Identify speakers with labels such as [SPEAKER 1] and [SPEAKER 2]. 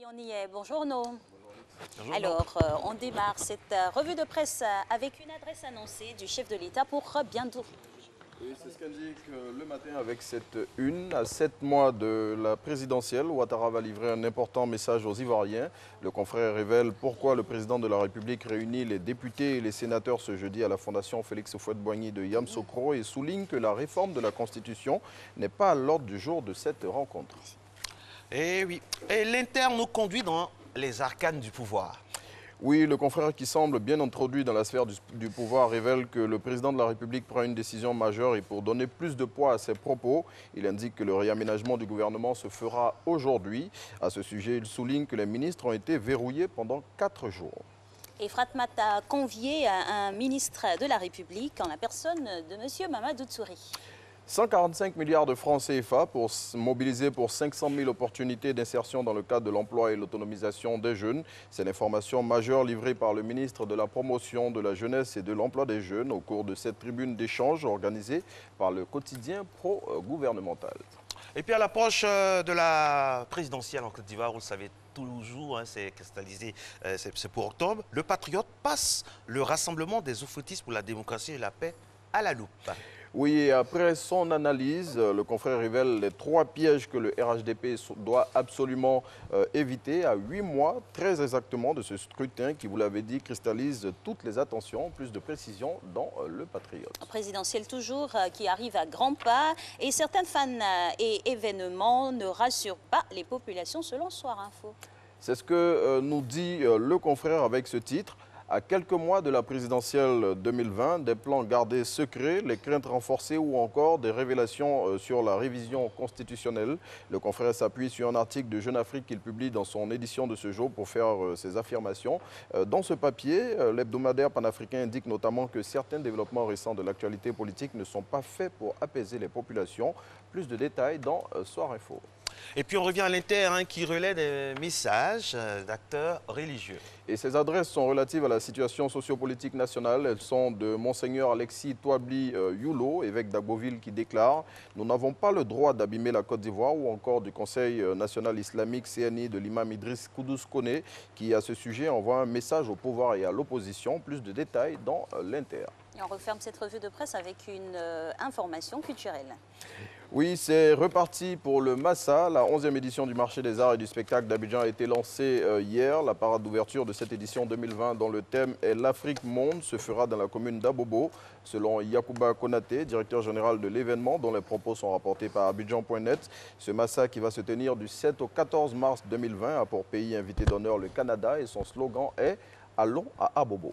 [SPEAKER 1] Oui, on y est. Bonjour, No.
[SPEAKER 2] Bonjour,
[SPEAKER 1] Alors, on démarre cette revue de presse avec une adresse annoncée du chef de l'État pour bientôt.
[SPEAKER 3] Oui, c'est ce qu'indique le matin avec cette une. À 7 mois de la présidentielle, Ouattara va livrer un important message aux Ivoiriens. Le confrère révèle pourquoi le président de la République réunit les députés et les sénateurs ce jeudi à la Fondation Félix Houphouët-Boigny de Yamoussoukro et souligne que la réforme de la Constitution n'est pas à l'ordre du jour de cette rencontre.
[SPEAKER 2] Eh oui, et l'Inter nous conduit dans les arcanes du pouvoir.
[SPEAKER 3] Oui, le confrère qui semble bien introduit dans la sphère du pouvoir révèle que le président de la République prend une décision majeure et pour donner plus de poids à ses propos, il indique que le réaménagement du gouvernement se fera aujourd'hui. À ce sujet, il souligne que les ministres ont été verrouillés pendant 4 jours.
[SPEAKER 1] Et Fratmat a convié un ministre de la République en la personne de M. Mamadou Tsouri.
[SPEAKER 3] 145 milliards de francs CFA pour mobiliser pour 500 000 opportunités d'insertion dans le cadre de l'emploi et l'autonomisation des jeunes. C'est l'information majeure livrée par le ministre de la Promotion de la Jeunesse et de l'Emploi des Jeunes au cours de cette tribune d'échange organisée par le quotidien pro-gouvernemental.
[SPEAKER 2] Et puis à l'approche de la présidentielle en Côte d'Ivoire, vous le savez toujours, hein, c'est cristallisé, c'est pour octobre, le Patriote passe le rassemblement des oufoutistes pour la démocratie et la paix à la loupe.
[SPEAKER 3] Oui, et après son analyse, le confrère révèle les 3 pièges que le RHDP doit absolument éviter à 8 mois, très exactement, de ce scrutin qui, vous l'avez dit, cristallise toutes les attentions. Plus de précision dans le Patriote.
[SPEAKER 1] Présidentielle toujours qui arrive à grands pas et certains fans et événements ne rassurent pas les populations selon Soir Info.
[SPEAKER 3] C'est ce que nous dit le confrère avec ce titre. À quelques mois de la présidentielle 2020, des plans gardés secrets, les craintes renforcées ou encore des révélations sur la révision constitutionnelle. Le confrère s'appuie sur un article de Jeune Afrique qu'il publie dans son édition de ce jour pour faire ses affirmations. Dans ce papier, l'hebdomadaire panafricain indique notamment que certains développements récents de l'actualité politique ne sont pas faits pour apaiser les populations. Plus de détails dans Soir Info.
[SPEAKER 2] Et puis on revient à l'Inter qui relaie des messages d'acteurs religieux.
[SPEAKER 3] Et ces adresses sont relatives à la situation sociopolitique nationale. Elles sont de Monseigneur Alexis Touabli Youlo, évêque d'Agboville, qui déclare « Nous n'avons pas le droit d'abîmer la Côte d'Ivoire » ou encore du Conseil national islamique CNI de l'imam Idriss Koudous Kone, qui à ce sujet envoie un message au pouvoir et à l'opposition. Plus de détails dans l'Inter.
[SPEAKER 1] Et on referme cette revue de presse avec une information culturelle.
[SPEAKER 3] Oui, c'est reparti pour le Massa. La 11e édition du marché des arts et du spectacle d'Abidjan a été lancée hier. La parade d'ouverture de cette édition 2020 dont le thème est l'Afrique monde se fera dans la commune d'Abobo. Selon Yacouba Konaté, directeur général de l'événement, dont les propos sont rapportés par Abidjan.net, ce Massa qui va se tenir du 7 au 14 mars 2020 a pour pays invité d'honneur le Canada et son slogan est « Allons à Abobo ».